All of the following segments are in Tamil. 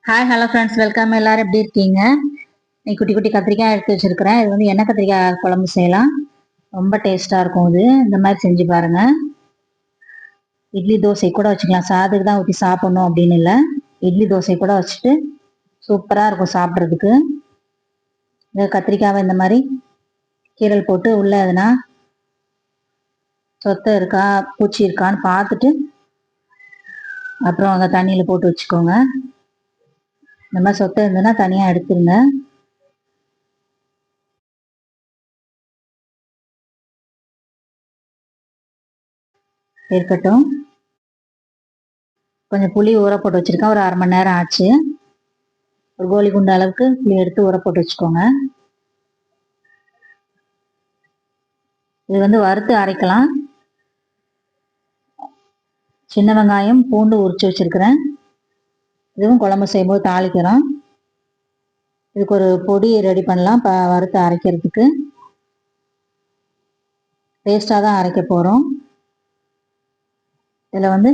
Hi hello friends, welcome. எல்லாரும் எப்படி இருக்கீங்க? இன்னைக்கு குட்டி குட்டி கத்திரிக்காய் எடுத்து வச்சிருக்கிறேன். இது வந்து எண்ணெய் கத்திரிக்காய் குழம்பு செய்யலாம். ரொம்ப டேஸ்டா இருக்கும். இது இந்த மாதிரி செஞ்சு பாருங்க. இட்லி தோசை கூட வச்சுக்கலாம். சாதத்துக்கு தான் ஊற்றி சாப்பிடணும் அப்படின்னு இல்லை. இட்லி தோசை கூட வச்சுட்டு சூப்பராக இருக்கும் சாப்பிட்றதுக்கு. இந்த கத்திரிக்காவை இந்த மாதிரி கீரல் போட்டு உள்ள எதுனா சொத்தை இருக்கா பூச்சி இருக்கான்னு பார்த்துட்டு அப்புறம் அந்த தண்ணியில் போட்டு வச்சுக்கோங்க. இந்த மாதிரி சொத்தை இருந்ததுன்னா தனியாக எடுத்துருங்க. இருக்கட்டும். கொஞ்சம் புளி ஊற போட்டு வச்சிருக்கேன். ஒரு அரை மணி நேரம் ஆச்சு. ஒரு கோலி குண்டு அளவுக்கு புளி எடுத்து ஊற போட்டு வச்சுக்கோங்க. இது வந்து வறுத்து அரைக்கலாம். சின்ன வெங்காயம் பூண்டு உரிச்சு வச்சிருக்கிறேன். இதுவும் குழம்பு செய்யும்போது தாளிக்கிறோம். இதுக்கு ஒரு பொடி ரெடி பண்ணலாம். வறுத்து அரைக்கிறதுக்கு பேஸ்டாக தான் அரைக்க போகிறோம். இதில் வந்து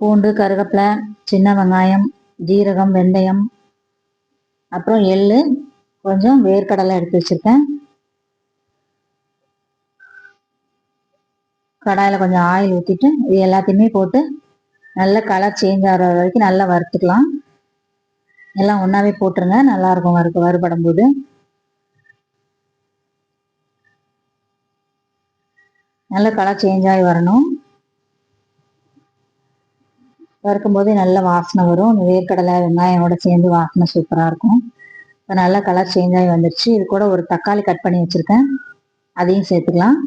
பூண்டு, கருவேப்பிலை, சின்ன வெங்காயம், ஜீரகம், வெந்தயம், அப்புறம் எள்ளு, கொஞ்சம் வேர்க்கடலை எடுத்து வச்சுருக்கேன். கடாயில் கொஞ்சம் ஆயில் ஊற்றிட்டு இது எல்லாத்தையுமே போட்டு நல்ல கலர் சேஞ்ச் ஆகிற வரைக்கும் நல்லா வறுத்துக்கலாம். எல்லாம் ஒன்றாவே போட்டுருங்க. நல்லாயிருக்கும் வறுபடும் போது. நல்ல கலர் சேஞ்ச் ஆகி வரணும். வறுக்கும் போது நல்ல வாசனை வரும். இந்த வேர்க்கடலை வெங்காயமோட சேர்ந்து வாசனை சூப்பராக இருக்கும். இப்போ நல்லா கலர் சேஞ்ச் ஆகி வந்துருச்சு. இது கூட ஒரு தக்காளி கட் பண்ணி வச்சுருக்கேன், அதையும் சேர்த்துக்கலாம்.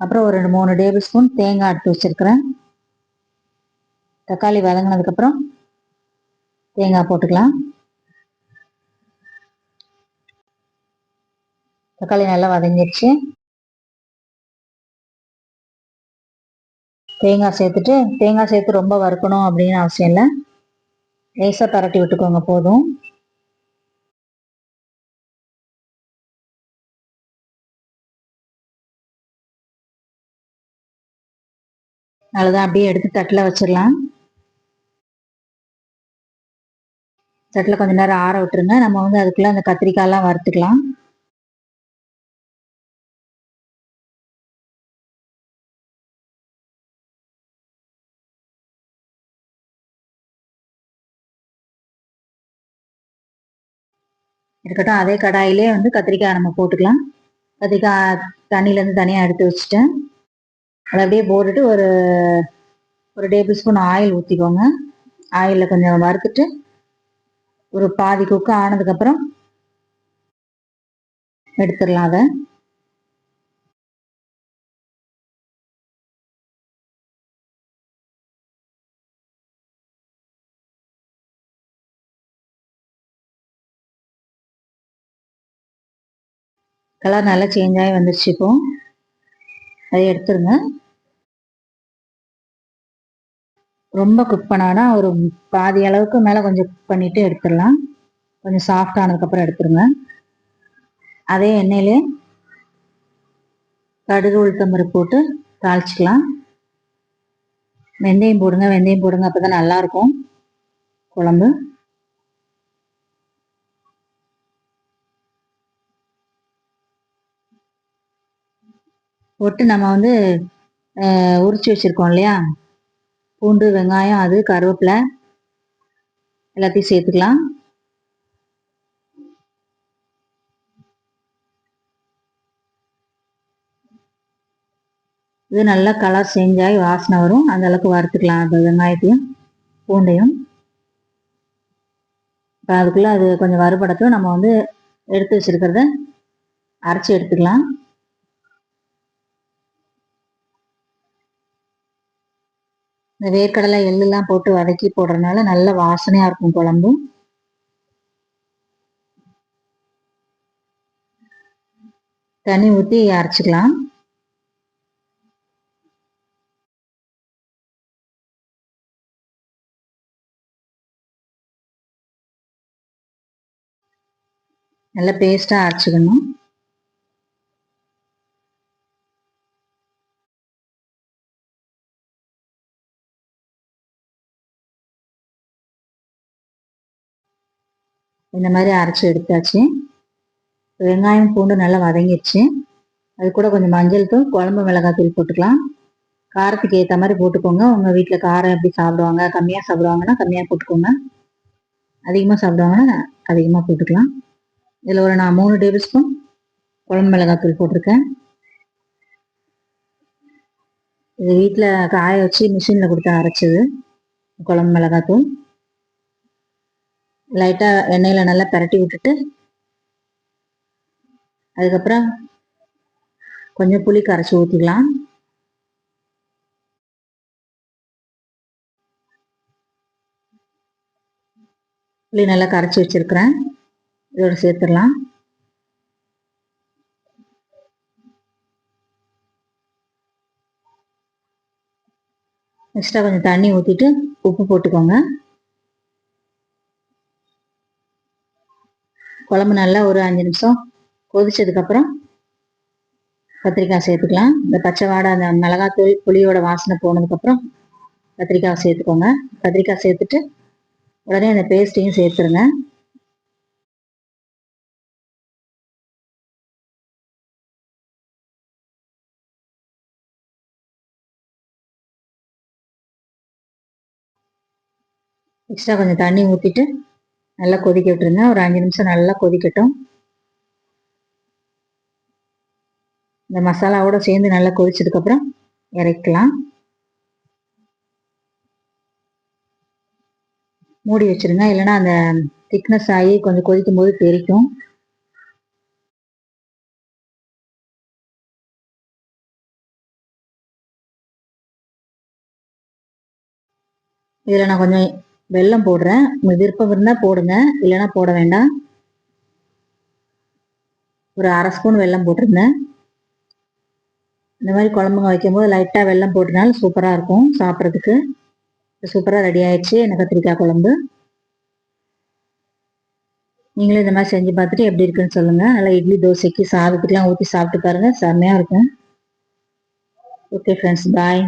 அப்புறம் ஒரு 3 டேபிள் ஸ்பூன் தேங்காய் எடுத்து வச்சுருக்கிறேன். தக்காளி வதங்கினதுக்கப்புறம் தேங்காய் போட்டுக்கலாம். தக்காளி நல்லா வதங்கிடுச்சு. தேங்காய் சேர்த்து ரொம்ப வறுக்கணும் அப்படின்னு அவசியம் இல்லை. லேசாக பரட்டி விட்டுக்கோங்க போதும். அவ்வளோதான். அப்படியே எடுத்து தட்டில் வச்சிடலாம். தட்டில் கொஞ்சம் நேரம் ஆற விட்டுருங்க. நம்ம வந்து அதுக்குள்ளே அந்த கத்திரிக்காயெல்லாம் வறுத்துக்கலாம். இருக்கட்டும். அதே கடாயிலே வந்து கத்திரிக்காய் நம்ம போட்டுக்கலாம். கத்திரிக்காய் தண்ணியிலேருந்து தனியாக எடுத்து வச்சுட்டேன். அதை அப்படியே போட்டுட்டு ஒரு டேபிள் ஸ்பூன் ஆயில் ஊற்றிக்கோங்க. ஆயிலில் கொஞ்சம் வறுத்துட்டு ஒரு பாதி குக்கு ஆனதுக்கப்புறம் எடுத்துடலாம். அதை கலர் நல்லா சேஞ்ச் ஆகி வந்துருச்சு. இப்போ அதை எடுத்துருங்க. ரொம்ப குக் பண்ணானா ஒரு பாதி அளவுக்கு மேலே கொஞ்சம் குக் பண்ணிட்டு எடுத்துடலாம். கொஞ்சம் சாஃப்ட் ஆனதுக்கப்புறம் எடுத்துருங்க. அதே எண்ணெயிலே கடுகு உளுத்தம்பருப்பு போட்டு தாளிச்சிக்கலாம். வெந்தயம் போடுங்க. அப்போ தான் நல்லாயிருக்கும் குழம்பு. போட்டு நம்ம வந்து உரிச்சு வச்சுருக்கோம் இல்லையா, பூண்டு, வெங்காயம், அது கருவேப்பிலை எல்லாத்தையும் சேர்த்துக்கலாம். இது நல்லா கலர் சேஞ்ச் ஆகி வாசனை வரும். அந்த அளவுக்கு வறுத்துக்கலாம் அந்த வெங்காயத்தையும் பூண்டையும். இப்போ அதுக்குள்ளே அது கொஞ்சம் வறுபடட்டும். நம்ம வந்து எடுத்து வச்சுருக்கிறத அரைச்சி எடுத்துக்கலாம். இந்த வேர்க்கடலை எள்ளெல்லாம் போட்டு வதக்கி போடுறதுனால நல்ல வாசனையாக இருக்கும் குழம்பு. தண்ணி ஊற்றி அரைச்சிக்கலாம். நல்லா பேஸ்ட்டாக அரைச்சிக்கணும். இந்த மாதிரி அரைச்சி எடுத்தாச்சு. வெங்காயம் பூண்டு நல்லா வதங்கிடுச்சு. அது கூட கொஞ்சம் மஞ்சள் தூள், குழம்பு மிளகாய் தூள் போட்டுக்கலாம். காரத்துக்கு ஏற்ற மாதிரி போட்டுக்கோங்க. உங்கள் வீட்டில் காரம் எப்படி சாப்பிடுவாங்க, கம்மியாக சாப்பிடுவாங்கன்னா கம்மியாக போட்டுக்கோங்க, அதிகமாக சாப்பிடுவாங்கன்னா அதிகமாக போட்டுக்கலாம். இதில் ஒரு நான் 3 டேபிள் ஸ்பூன் குழம்பு மிளகாய் தூள் போட்டிருக்கேன். இது வீட்டில் காய வச்சு மிஷினில் கொடுத்து அரைச்சது குழம்பு மிளகாய் தூள். லைட்டாக எண்ணெயில் நல்லா பரட்டி விட்டுட்டு அதுக்கப்புறம் கொஞ்சம் புளி கரைச்சி ஊற்றிக்கலாம். புளி நல்லா கரைச்சி வச்சிருக்கிறேன், இதோட சேர்த்துடலாம். எக்ஸ்ட்ரா கொஞ்சம் தண்ணி ஊற்றிட்டு உப்பு போட்டுக்கோங்க. குழம்பு நல்லா ஒரு 5 நிமிஷம் கொதிச்சதுக்கப்புறம் கத்திரிக்காய் சேர்த்துக்கலாம். இந்த பச்சை வாடை அந்த மிளகாத்தூள் புளியோட வாசனை போனதுக்கப்புறம் கத்திரிக்காய் சேர்த்துக்கோங்க. கத்திரிக்காய் சேர்த்துட்டு உடனே அந்த பேஸ்ட்டையும் சேர்த்துருங்க. எக்ஸ்ட்ரா கொஞ்சம் தண்ணி ஊற்றிட்டு நல்லா கொதிக்க விட்டுருங்க. ஒரு 5 நிமிஷம் நல்லா கொதிக்கட்டும். இந்த மசாலாவோட சேர்ந்து நல்லா கொதிச்சதுக்கப்புறம் இறக்கலாம். மூடி வச்சிருங்க, இல்லைன்னா அந்த திக்னஸ் ஆகி கொஞ்சம் கொதிக்கும் போது தெரிக்கும். இதில் நான் கொஞ்சம் வெல்லம் போடுறேன். உங்களுக்கு விருப்பம் இருந்தால் போடுங்க, இல்லைன்னா போட வேண்டாம். ஒரு 1/2 ஸ்பூன் வெல்லம் போட்டிருந்தேன். இந்த மாதிரி குழம்புங்க வைக்கும்போது லைட்டாக வெல்லம் போட்டனால சூப்பராக இருக்கும் சாப்பிட்றதுக்கு. சூப்பராக ரெடி ஆயிடுச்சு எனக்கு கத்திரிக்காய் குழம்பு. நீங்களும் இந்த மாதிரி செஞ்சு பார்த்துட்டு எப்படி இருக்குன்னு சொல்லுங்கள். நல்லா இட்லி தோசைக்கு சாதத்துக்குலாம் ஊற்றி சாப்பிட்டு பாருங்கள், செம்மையாக இருக்கும். ஓகே ஃப்ரெண்ட்ஸ், பாய்.